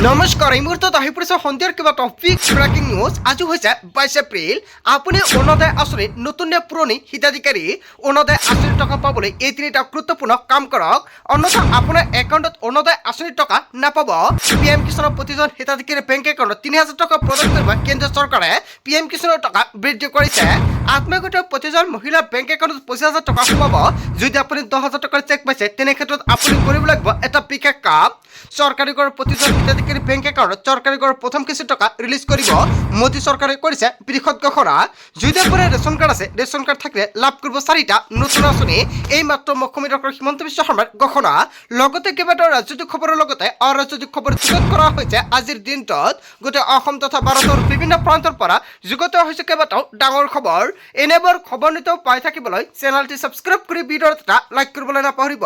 নমস্কাৰ এই মুহূৰ্তত আহি পৰিছে সন্ধিয়াৰ কিবা টপিক ব্ৰেকিং নিউজ। আজি হৈছে 22 এপ্ৰিল। আপুনি অৰুণোদয় আঁচনি নতুন নে পুৰণি হিতাধিকাৰী অৰুণোদয় আঁচনিৰ টকা পাবলৈ এই তিনিটা গুৰুত্বপূৰ্ণ কাম কৰক, অন্যথা আপোনাৰ একাউণ্টত অৰুণোদয় আঁচনিৰ টকা নাপাব। PM কিষাণৰ প্ৰতিজন হিতাধিকাৰী বেংক একাউণ্টত 3000 টকা প্ৰদান কৰিব কেন্দ্ৰীয় চৰকাৰে PM কিষাণৰ টকা বৃদ্ধি কৰিছে। আত্মগত প্ৰতিজন মহিলাৰ বেংক একাউণ্টত 25,000 টকা সোমাব। যদি আপুনি 10,000 টকাৰ চেক পাইছে তেনে ক্ষেত্ৰত আপুনি কৰিব লাগিব এটা বিশেষ কাম। চৰকাৰী ঘৰৰ প্ৰতিজন হিতাধিকাৰী বেংক একাউণ্টত চৰকাৰী ঘৰৰ প্ৰথম কিস্তি টকা ৰিলিজ কৰিব। মোদী চৰকাৰে কৰিছে বৃহৎ ঘোষণা। যদি আপোনাৰ ৰেচন কাৰ্ড আছে, ৰেচন কাৰ্ড থাকিলে লাভ কৰিব 4টা নতুন আঁচনি। এই মাত্ৰ মুখ্যমন্ত্ৰী ডক্টৰ হিমন্ত বিশ্ব শৰ্মাৰ ঘোষণা। লগতে কেইবাটাও ৰাজনৈতিক খবৰৰ লগতে অৰাজনৈতিক খবৰ যুগুত কৰা হৈছে। আজিৰ দিনটোত গোটেই অসম তথা ভাৰতৰ বিভিন্ন প্ৰান্তৰ পৰা যুগুত হৈছে কেইবাটাও ডাঙৰ খবৰ। এনেবোৰ খবৰ নিতৌ পাই থাকিবলৈ চেনেলটি ছাবস্ক্ৰাইব কৰি ভিডিঅ'ত এটা লাইক কৰিবলৈ নাপাহৰিব।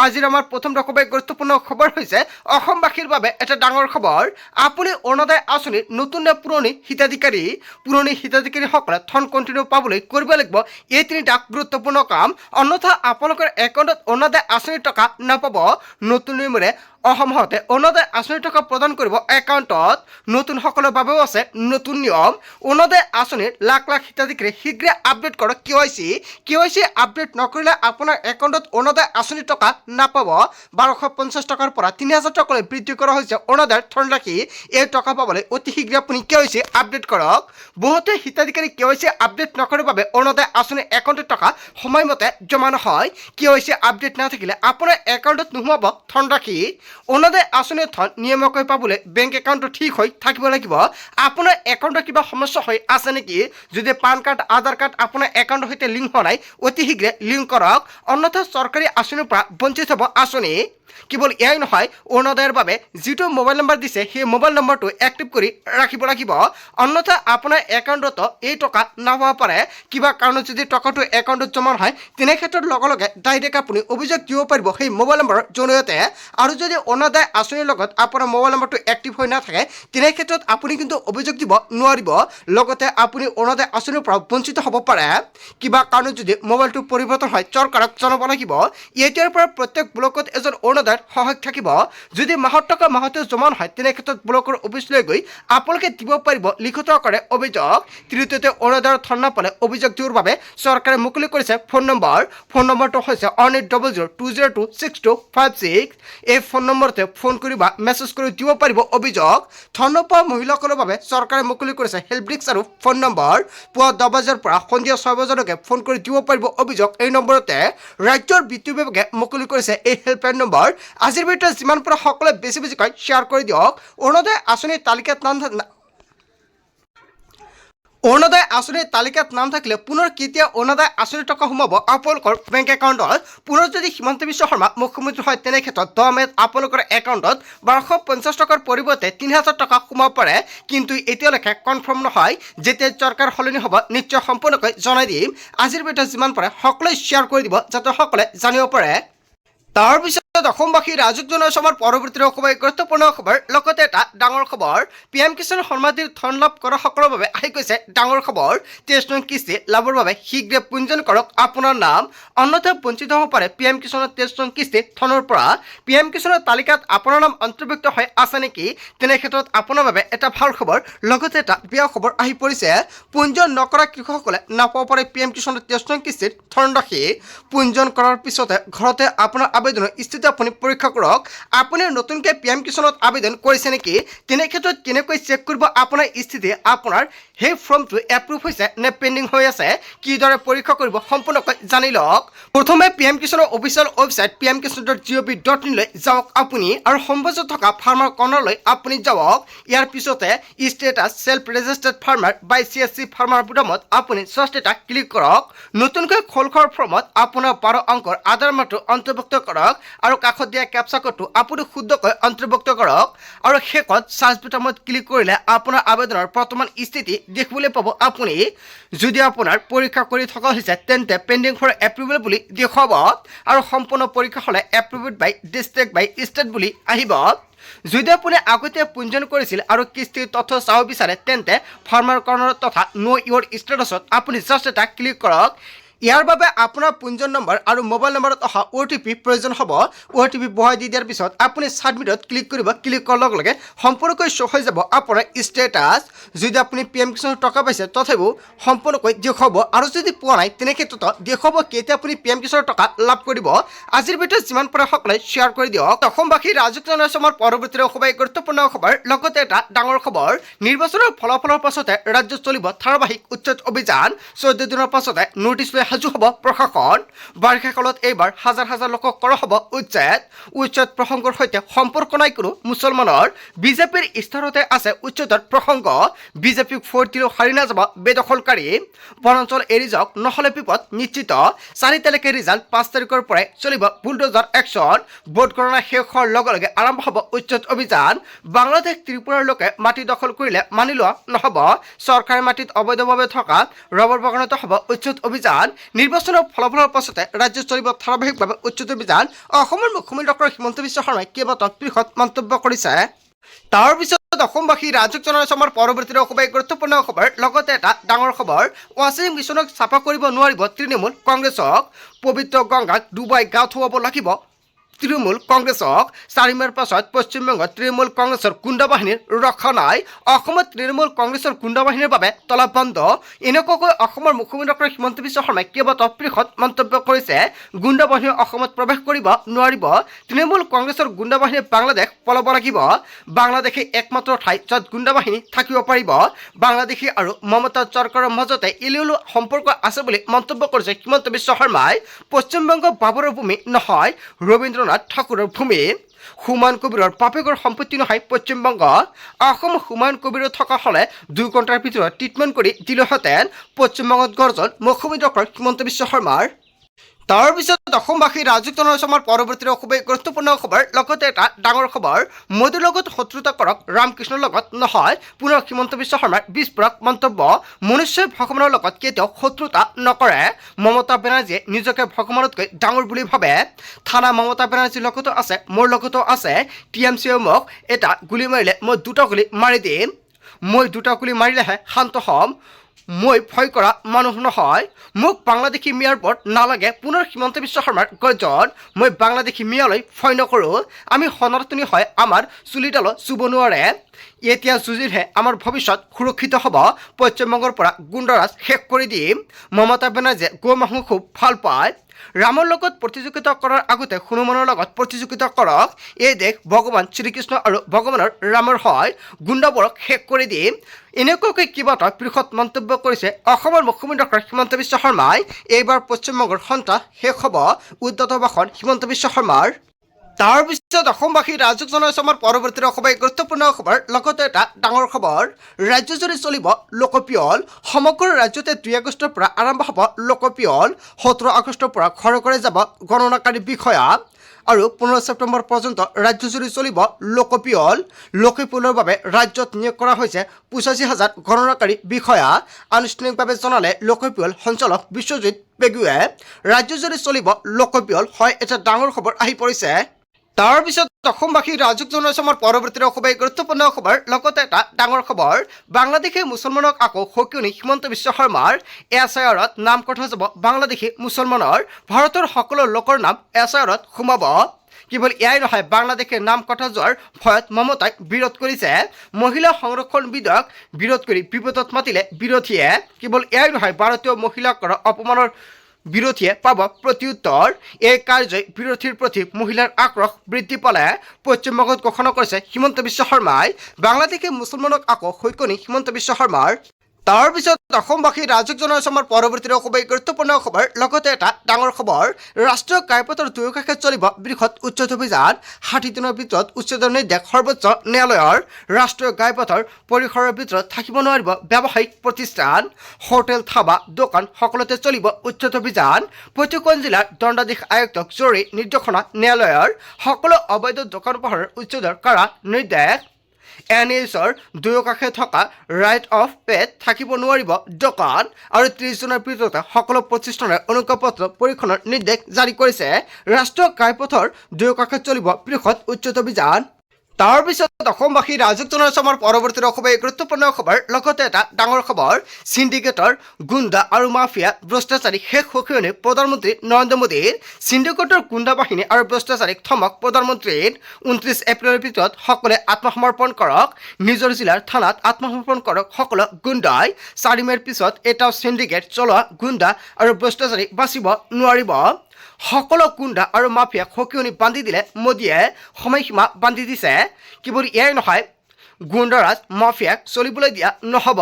আজিৰ আমাৰ প্ৰথম খুবেই গুৰুত্বপূৰ্ণ খবৰ হৈছে অসমবাসীৰ বাবে এটা ডাঙৰ খবৰ। আপুনি অৰুণোদয় আঁচনিৰ নতুন নে পুৰণি হিতাধিকাৰী হিতাধিকাৰীসকলে ধন কণ্টিনিউ পাবলৈ কৰিব লাগিব এই তিনিটা গুৰুত্বপূৰ্ণ কাম, অন্যথা আপোনালোকৰ একাউণ্টত অৰুণোদয় আঁচনিৰ টকা নাপাব। নতুন নিয়মেৰে অসমতে অৰুণোদয় আঁচনিৰ টকা প্ৰদান কৰিব একাউণ্টত। নতুনসকলৰ বাবেও আছে নতুন নিয়ম। অৰুণোদয় আঁচনিৰ লাখ লাখ হিতাধিকাৰী শীঘ্ৰে আপডেট কৰক KYC আপডেট নকৰিলে আপোনাৰ একাউণ্টত অৰুণোদয় আঁচনিৰ টকা নাপাব। 1250 টকাৰ পৰা 3000 টকালৈ বৃদ্ধি কৰা হৈছে অৰুণোদয়ৰ ধনৰাশি। এই টকা পাবলৈ অতি শীঘ্ৰে আপুনি KYC আপডেট কৰক। বহুতে হিতাধিকাৰী KYC আপডেট নকৰাৰ বাবে অৰুণোদয় আঁচনিৰ একাউণ্টত টকা সময়মতে জমা নহয়। KYC আপডেট নাথাকিলে আপোনাৰ একাউণ্টত নোসোমাব ধনৰাশি। অৰুণোদয় আঁচনিৰ ধন নিয়মীয়াকৈ পাবলৈ বেংক একাউণ্টটো ঠিক হৈ থাকিব লাগিব। আপোনাৰ একাউণ্টৰ কিবা সমস্যা হৈ আছে নেকি? যদি পান কাৰ্ড, আধাৰ কাৰ্ড আপোনাৰ একাউণ্টৰ সৈতে লিংক হোৱা নাই, অতি শীঘ্ৰে লিংক কৰক, অন্যথা চৰকাৰী আঁচনিৰ পৰা বঞ্চিত হ'ব আঁচনি। কেৱল এয়াই নহয়, অৰুণোদয়ৰ বাবে যিটো মোবাইল নম্বৰ দিছে সেই মোবাইল নম্বৰটো এক্টিভ কৰি ৰাখিব লাগিব, অন্যথা আপোনাৰ একাউণ্টত এই টকা নাপাব পাৰে। কিবা কাৰণত যদি টকাটো একাউণ্টত জমা নহয় তেনে ক্ষেত্ৰত লগে লগে ডাইৰেক্ট আপুনি অভিযোগ দিব পাৰিব সেই মোবাইল নম্বৰৰ জৰিয়তে। আৰু যদি অৰুণোদয় আঁচনিৰ লগত আপোনাৰ মোবাইল নম্বৰটো এক্টিভ হৈ নাথাকে তেনে ক্ষেত্ৰত আপুনি কিন্তু অভিযোগ দিব নোৱাৰিব, লগতে আপুনি অৰুণোদয় আঁচনিৰ পৰা বঞ্চিত হ'ব পাৰে। কিবা কাৰণত যদি মোবাইলটো পৰিৱৰ্তন হয় চৰকাৰক জনাব লাগিব। এতিয়াৰ পৰা প্ৰত্যেক ব্লকত এজন অৰুণোদয়ৰ সহায়ক থাকিব। যদি মাহৰ টকা মাহতে জমা নহয় তেনে ক্ষেত্ৰত ব্লকৰ অফিচলৈ গৈ আপোনালোকে দিব পাৰিব লিখিত আকাৰে অভিযোগ। তৃতীয়তে অৰুণোদয়ৰ ধন নাপালে অভিযোগ দিয়াৰ বাবে চৰকাৰে মুকলি কৰিছে ফোন নম্বৰটো হৈছে 1800202626। এই ফোন নম্বৰতে ফোন কৰি বা মেছেজ কৰি দিব পাৰিব অভিযোগ। ধন নোপোৱা মহিলাসকলৰ বাবে চৰকাৰে মুকলি কৰিছে হেল্প ডেস্ক আৰু ফোন নম্বৰ। পুৱা 10 বজাৰ পৰা সন্ধিয়া 6 বজালৈকে ফোন কৰি দিব পাৰিব অভিযোগ এই নম্বৰতে। ৰাজ্যৰ বিত্ত বিভাগে মুকলি কৰিছে এই হেল্পলাইন নম্বৰ। আজিৰ ভিডিঅ'ত যিমান পাৰে সকলোৱে বেছিকৈ শ্বেয়াৰ কৰি দিয়ক। অৰুণোদয় আঁচনিৰ তালিকাত নাম থাকিলে পুনৰ কেতিয়া অৰুণোদয় আঁচনিৰ টকা সোমাব আপোনালোকৰ বেংক একাউণ্টত? পুনৰ যদি হিমন্ত বিশ্ব শৰ্মা মুখ্যমন্ত্ৰী হয় তেনে ক্ষেত্ৰত 10 মে'ত আপোনালোকৰ একাউণ্টত 1250 টকাৰ পৰিৱৰ্তে 3000 টকা সোমাব পাৰে, কিন্তু এতিয়ালৈকে কনফাৰ্ম নহয়। যেতিয়া চৰকাৰ সলনি হ'ব নিশ্চয় সম্পূৰ্ণকৈ জনাই দিম। আজিৰ ভিডিঅ'ত যিমান পাৰে সকলোৱে শ্বেয়াৰ কৰি দিব যাতে সকলোৱে জানিব পাৰে। তাৰপিছত অসমবাসী ৰাজুক জনসমাৰ পৰৱৰ্তী খুবেই গুৰুত্বপূৰ্ণ খবৰ, লগতে এটা ডাঙৰ খবৰ। PM কিষাণ সন্মানিধিৰ ধন লাভ কৰা সকলৰ বাবে আহি গৈছে ডাঙৰ খবৰ। 23 নং কিস্তি লাভৰ বাবে শীঘ্ৰে পঞ্জীয়ন কৰক আপোনাৰ নাম, অন্যথা বঞ্চিত হ'ব পাৰে PM কিষাণৰ 23 নং কিস্তি ধনৰ পৰা। PM কিষাণৰ তালিকাত আপোনাৰ নাম অন্তৰ্ভুক্ত হৈ আছে নেকি? তেনে ক্ষেত্ৰত আপোনাৰ বাবে এটা ভাল খবৰ, লগতে এটা বেয়া খবৰ আহি পৰিছে। পঞ্জীয়ন নকৰা কৃষকসকলে নাপাব পাৰে PM কিষাণৰ 23 নং কিস্তিৰ ধনৰাশি। পঞ্জীয়ন কৰাৰ পিছতে ঘৰতে আপোনাৰ আবেদনৰ স্থিতি আপুনি পৰীক্ষা কৰক। আপুনি নতুনকৈ PM কিষাণত আবেদন কৰিছে নেকি? তেনে ক্ষেত্ৰত কেনেকৈ চেক কৰিব আপোনাৰ স্থিতি? আপোনাৰ সেই ফৰ্মটো এপ্ৰুভ হৈছে নে পেণ্ডিং হৈ আছে? কিদৰে পৰীক্ষা কৰিব সম্পূৰ্ণকৈ জানি লওক। প্ৰথমে PM কিষাণৰ অফিচিয়েল ৱেবছাইট pmkisan.gov.in লৈ যাওক আপুনি, আৰু সম্পৰ্কত থকা ফাৰ্মাৰ কৰ্ণাৰলৈ আপুনি যাওক। ইয়াৰ পিছতে ষ্টেটাছ ছেল্ফ ৰেজিষ্টাৰ্ড ফাৰ্মাৰ বাই CSC ফাৰ্মাৰ বুটামত আপুনি জাষ্ট এটা ক্লিক কৰক। নতুনকৈ খোল খোৱাৰ ফৰ্মত আপোনাৰ 12 অংকৰ আধাৰ নম্বৰটো অন্তৰ্ভুক্ত কৰক আৰু কাষত দিয়া কেপচা কোডটো আপুনি শুদ্ধকৈ অন্তৰ্ভুক্ত কৰক, আৰু শেষত চাৰ্চ বুটামত ক্লিক কৰিলে আপোনাৰ আবেদনৰ বৰ্তমান স্থিতি দেখিবলৈ পাব আপুনি। যদি আপোনাৰ পৰীক্ষা কৰি থকা হৈছে তেন্তে পেণ্ডিং ফৰ এপ্ৰুভেল বুলি দেখুৱাব, আৰু সম্পূৰ্ণ পৰীক্ষা হ'লে এপ্ৰুভড বাই ডিষ্ট্ৰিক্ট বাই ষ্টেট বুলি আহিব। যদি আপুনি আগতে পঞ্জীয়ন কৰিছিল আৰু কিস্তিৰ তথ্য চাব বিচাৰে তেন্তে ফাৰ্মাৰ কৰ্ণাৰ তথা নো ইয়ৰ ষ্টেটাছত আপুনি জাষ্ট এটা ক্লিক কৰক। ইয়াৰ বাবে আপোনাৰ পঞ্জীয়ন নম্বৰ আৰু মোবাইল নম্বৰত অহা OTP প্ৰয়োজন হ'ব। OTP বহাই দি দিয়াৰ পিছত আপুনি ছাবমিটত ক্লিক কৰিব। ক্লিক কৰাৰ লগে লগে সম্পূৰ্ণকৈ শ্ব' হৈ যাব আপোনাৰ ষ্টেটাছ। যদি আপুনি PM কিষাণৰ টকা পাইছে তথাপিও সম্পূৰ্ণকৈ দেখুৱাব, আৰু যদি পোৱা নাই তেনে ক্ষেত্ৰত দেখুৱাব কেতিয়া আপুনি PM কিষাণৰ টকা লাভ কৰিব। আজিৰ ভিডিঅ'ত যিমান পাৰে সকলোৱে শ্বেয়াৰ কৰি দিয়ক। অসমবাসী ৰাজুক জনাই অসমৰ পৰৱৰ্তী খুবেই গুৰুত্বপূৰ্ণ খবৰ, লগতে এটা ডাঙৰ খবৰ। নিৰ্বাচনৰ ফলাফলৰ পাছতে ৰাজ্যত চলিব ধাৰাবাহিক উচ্ছেদ অভিযান। 14 দিনৰ পাছতে নোটিছ লৈ সাজু হ'ব প্ৰশাসন। বাৰিষা কালত এইবাৰ হাজাৰ হাজাৰ লোকক কৰা হ'ব উচ্ছেদ প্ৰসংগৰ সৈতে সম্পৰ্ক নাই কোনো মুছলমানৰ। বিজেপিৰ ইস্তাহাৰতে আছে উচ্ছেদৰ প্ৰসংগ। বিজেপিক ভোট দিলেও হাৰি নাযাব বেদখলকাৰী। বনাঞ্চল এৰি যাওক নহ'লে বিপদ নিশ্চিত। 4 তাৰিখে ৰিজাল্ট, 5 তাৰিখৰ পৰাই চলিব বুলডোজাৰ একশ্যন। ভোট গণনা শেষ হোৱাৰ লগে লগে আৰম্ভ হ'ব উচ্ছেদ অভিযান। বাংলাদেশ ত্ৰিপুৰাৰ লোকে মাটি দখল কৰিলে মানি লোৱা নহ'ব। চৰকাৰী মাটিত অবৈধভাৱে থকা ৰবৰ বাগানত হ'ব উচ্ছেদ অভিযান। নিৰ্বাচনৰ ফলাফলৰ পাছতে ৰাজ্যত চলিব ধাৰাবাহিকভাৱে উচ্ছেদ অভিযান। অসমৰ মুখ্যমন্ত্ৰী ডক্টৰ হিমন্ত বিশ্ব শৰ্মাই কেইবাটাও বৃহৎ মন্তব্য কৰিছে। তাৰ পিছত অসমবাসী ৰাজুক জনাই অসমৰ পৰৱৰ্তী খুবেই গুৰুত্বপূৰ্ণ খবৰ, লগতে এটা ডাঙৰ খবৰ। ৱাশ্বিং মেচিনক চাফা কৰিব নোৱাৰিব তৃণমূল কংগ্ৰেছক। পবিত্ৰ গংগাক ডুবাই গা ধুৱাব লাগিব তৃণমূল কংগ্ৰেছক। 4 মে'ৰ পাছত পশ্চিমবংগত তৃণমূল কংগ্ৰেছৰ গুণ্ডা বাহিনীৰ ৰক্ষা নাই। অসমত তৃণমূল কংগ্ৰেছৰ গুণ্ডা বাহিনীৰ বাবে তলা বন্ধ। এনেকুৱাকৈ অসমৰ মুখ্যমন্ত্ৰী ডক্টৰ হিমন্ত বিশ্ব শৰ্মাই কেইবাটাও বৃহৎ মন্তব্য কৰিছে। গুণ্ডা বাহিনী অসমত প্ৰৱেশ কৰিব নোৱাৰিব। তৃণমূল কংগ্ৰেছৰ গুণ্ডা বাহিনী বাংলাদেশ পলাব লাগিব। বাংলাদেশে একমাত্ৰ ঠাই য'ত গুণ্ডা বাহিনী থাকিব পাৰিব। বাংলাদেশী আৰু মমতা চৰকাৰৰ মাজতে ইলিউলু সম্পৰ্ক আছে বুলি মন্তব্য কৰিছে হিমন্ত বিশ্ব শৰ্মাই। পশ্চিমবংগ বাবৰৰ ভূমি নহয়, ৰবীন্দ্ৰ ঠাকুৰৰ ভূমি। হুমায়ুন কবিৰৰ বাপেকৰ সম্পত্তি নহয় পশ্চিমবংগ। অসম হুমায়ুন কবিৰৰ থকা হ'লে 2 ঘণ্টাৰ ভিতৰত ট্ৰিটমেণ্ট কৰি দিলেহেঁতেন। পশ্চিমবংগত গৰ্জন মুখ্যমন্ত্ৰী ডক্টৰ হিমন্ত বিশ্ব শৰ্মাৰ। তাৰ পিছত অসমবাসী ৰাজুক জনাই অসমৰ পৰৱৰ্তী খুবেই গুৰুত্বপূৰ্ণ খবৰ, লগতে এটা ডাঙৰ খবৰ। মোদীৰ লগত শত্ৰুতা কৰক, ৰামকৃষ্ণৰ লগত নহয়। পুনৰ হিমন্ত বিশ্ব শৰ্মাৰ বিস্ফোৰক মন্তব্য। মনুষ্যই ভগৱানৰ লগত কেতিয়াও শত্ৰুতা নকৰে। মমতা বেনাৰ্জীয়ে নিজকে ভগৱানতকৈ ডাঙৰ বুলি ভাবে। থানা মমতা বেনাৰ্জীৰ লগতো আছে, মোৰ লগতো আছে। TMCয়ে মোক এটা গুলি মাৰিলে মই 2টা গুলি মাৰি দিম। মই 2টা গুলি মাৰিলেহে শান্ত হ'ম। মই ভয় কৰা মানুহ নহয়। মোক বাংলাদেশী মিয়াৰ ওপৰত নালাগে। পুনৰ হিমন্ত বিশ্ব শৰ্মাৰ গৰ্জন। মই বাংলাদেশী মিয়ালৈ ভয় নকৰোঁ। আমি সনাতনী হয়, আমাৰ চুলিডালো চুব নোৱাৰে। এতিয়া যুঁজিলহে আমাৰ ভৱিষ্যত সুৰক্ষিত হ'ব। পশ্চিমবংগৰ পৰা গুণ্ডাৰাজ শেষ কৰি দিম। মমতা বেনাৰ্জীয়ে গো মাংস খুব ভাল পায়। ৰামৰ লগত প্ৰতিযোগিতা কৰাৰ আগতে হনুমানৰ লগত প্ৰতিযোগিতা কৰক। এই দেশ ভগৱান শ্ৰীকৃষ্ণ আৰু ভগৱানৰ ৰামৰ হয়। গুণ্ডাবোৰক শেষ কৰি দিম। এনেকুৱাকৈ কেইবাটাও বৃহৎ মন্তব্য কৰিছে অসমৰ মুখ্যমন্ত্ৰী ডক্টৰ হিমন্ত বিশ্ব শৰ্মাই। এইবাৰ পশ্চিমবংগৰ সন্ত্ৰাস শেষ হ'ব, উদ্ধত ভাষণ হিমন্ত বিশ্ব শৰ্মাৰ। তাৰ পিছত অসমবাসী ৰাজুক জনাই অসমৰ পৰৱৰ্তী খুবেই গুৰুত্বপূৰ্ণ খবৰ, লগতে এটা ডাঙৰ খবৰ। ৰাজ্যজুৰি চলিব লোকপিয়ল। সমগ্ৰ ৰাজ্যতে 2 আগষ্টৰ পৰা আৰম্ভ হ'ব লোকপিয়ল। 17 আগষ্টৰ পৰা ঘৰে ঘৰে যাব গণনাকাৰী বিষয়া আৰু 15 ছেপ্টেম্বৰ পৰ্যন্ত ৰাজ্যজুৰি চলিব লোকপিয়ল। লোকপিয়লৰ বাবে ৰাজ্যত নিয়োগ কৰা হৈছে 85,000 গণনাকাৰী বিষয়া। আনুষ্ঠানিকভাৱে জনালে লোকপিয়ল সঞ্চালক বিশ্বজিৎ পেগুৱে। ৰাজ্যজুৰি চলিব লোকপিয়ল হয় এটা ডাঙৰ খবৰ আহি পৰিছে। তাৰ পিছত অসমবাসী ৰাজুক জনাই অসমৰ পৰৱৰ্তী খুবেই গুৰুত্বপূৰ্ণ খবৰ, লগতে এটা ডাঙৰ খবৰ। বাংলাদেশী মুছলমানক আকৌ সকিয়নি হিমন্ত বিশ্ব শৰ্মাৰ। SIRত নাম কটা যাব বাংলাদেশী মুছলমানৰ। ভাৰতৰ সকলো লোকৰ নাম SIRত সোমাব। কেৱল এয়াই নহয়, বাংলাদেশে নাম কটা যোৱাৰ ভয়ত মমতাই বিৰোধ কৰিছে। মহিলা সংৰক্ষণ বিধেয়ক বিৰোধ কৰি বিপদত মাতিলে বিৰোধীয়ে। কেৱল এয়াই নহয়, ভাৰতীয় মহিলাক কৰা অপমানৰ বিৰোধীয়ে পাব প্ৰত্যুত্তৰ। এই কাৰ্যই বিৰোধীৰ প্ৰতি মহিলাৰ আক্ৰোশ বৃদ্ধি পালে। পশ্চিমবংগত ঘোষণা কৰিছে হিমন্ত বিশ্ব শৰ্মাই। বাংলাদেশী মুছলমানক আকৌ সৈকনি হিমন্ত বিশ্ব শৰ্মাৰ। তাৰ পিছত অসমবাসী ৰাজুক জনাই অসমৰ পৰৱৰ্তী খুবেই গুৰুত্বপূৰ্ণ খবৰ, লগতে এটা ডাঙৰ খবৰ। ৰাষ্ট্ৰীয় ঘাইপথৰ দুয়োকাষে চলিব বৃহৎ উচ্ছেদ অভিযান। 60 দিনৰ ভিতৰত উচ্ছেদৰ নিৰ্দেশ সৰ্বোচ্চ ন্যায়ালয়ৰ। ৰাষ্ট্ৰীয় ঘাইপথৰ পৰিসৰৰ ভিতৰত থাকিব নোৱাৰিব ব্যৱসায়িক প্ৰতিষ্ঠান, হোটেল, ধাবা, দোকান সকলোতে চলিব উচ্ছেদ অভিযান। প্ৰতিখন জিলাৰ দণ্ডাধীশ আয়ুক্তক জৰুৰী নিৰ্দেশনা ন্যায়ালয়ৰ। সকলো অবৈধ দোকান পোহাৰৰ উচ্ছেদৰ কাৰা নিৰ্দেশ। NHৰ দুয়োকাষে থকা ৰাইট অফ পেত থাকিব নোৱাৰিব দোকান। আৰু 30 জনৰ ভিতৰতে সকলো প্ৰতিষ্ঠানে অনুজ্ঞাপত্ৰ পৰীক্ষণৰ নিৰ্দেশ জাৰি কৰিছে। ৰাষ্ট্ৰীয় ঘাইপথৰ দুয়োকাষে চলিব বৃহৎ উচ্ছেদ অভিযান। তাৰপিছত অসমবাসী ৰাইজক জনাইছোঁ আমাৰ পৰৱৰ্তী অসমৰ এই গুৰুত্বপূৰ্ণ খবৰ লগতে এটা ডাঙৰ খবৰ চিণ্ডিকেটৰ গুণ্ডা আৰু মাফিয়া ভ্ৰষ্টাচাৰী শেষ সকিয়নি প্ৰধানমন্ত্ৰী নৰেন্দ্ৰ মোদীৰ চিণ্ডিকেটৰ গুণ্ডা বাহিনী আৰু ভ্ৰষ্টাচাৰীক থমক প্ৰধানমন্ত্ৰীৰ 29 এপ্ৰিলৰ ভিতৰত সকলোৱে আত্মসমৰ্পণ কৰক নিজৰ জিলাৰ থানাত আত্মসমৰ্পণ কৰক সকলো গুণ্ডাই 4 মে'ৰ পিছত এটাও চিণ্ডিকেট চলোৱা গুণ্ডা আৰু ভ্ৰষ্টাচাৰী বাচিব নোৱাৰিব সকলো গুণ্ডা আৰু মাফিয়াক সকিয়নি বান্ধি দিলে মোদীয়ে সময়সীমা বান্ধি দিছে কেৱল এয়াই নহয় গুণ্ডাৰাজ মাফিয়াক চলিবলৈ দিয়া নহ'ব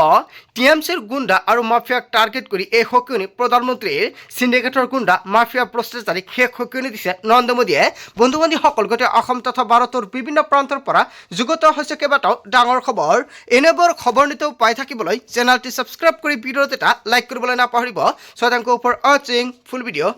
টিএমচিৰ গুণ্ডা আৰু মাফিয়াক টাৰ্গেট কৰি এই সকিয়নি প্ৰধানমন্ত্ৰীৰ চিণ্ডিকেটৰ গুণ্ডা মাফিয়া ভ্ৰষ্টাচাৰীক শেষ সকিয়নি দিছে নৰেন্দ্ৰ মোদীয়ে বন্ধু বান্ধৱীসকল গোটেই অসম তথা ভাৰতৰ বিভিন্ন প্ৰান্তৰ পৰা যুগত হৈছে কেইবাটাও ডাঙৰ খবৰ এনেবোৰ খবৰ নিতেও পাই থাকিবলৈ চেনেলটি ছাবস্ক্ৰাইব কৰি ভিডিঅ'ত এটা লাইক কৰিবলৈ নাপাহৰিব। So thank you for watching full video.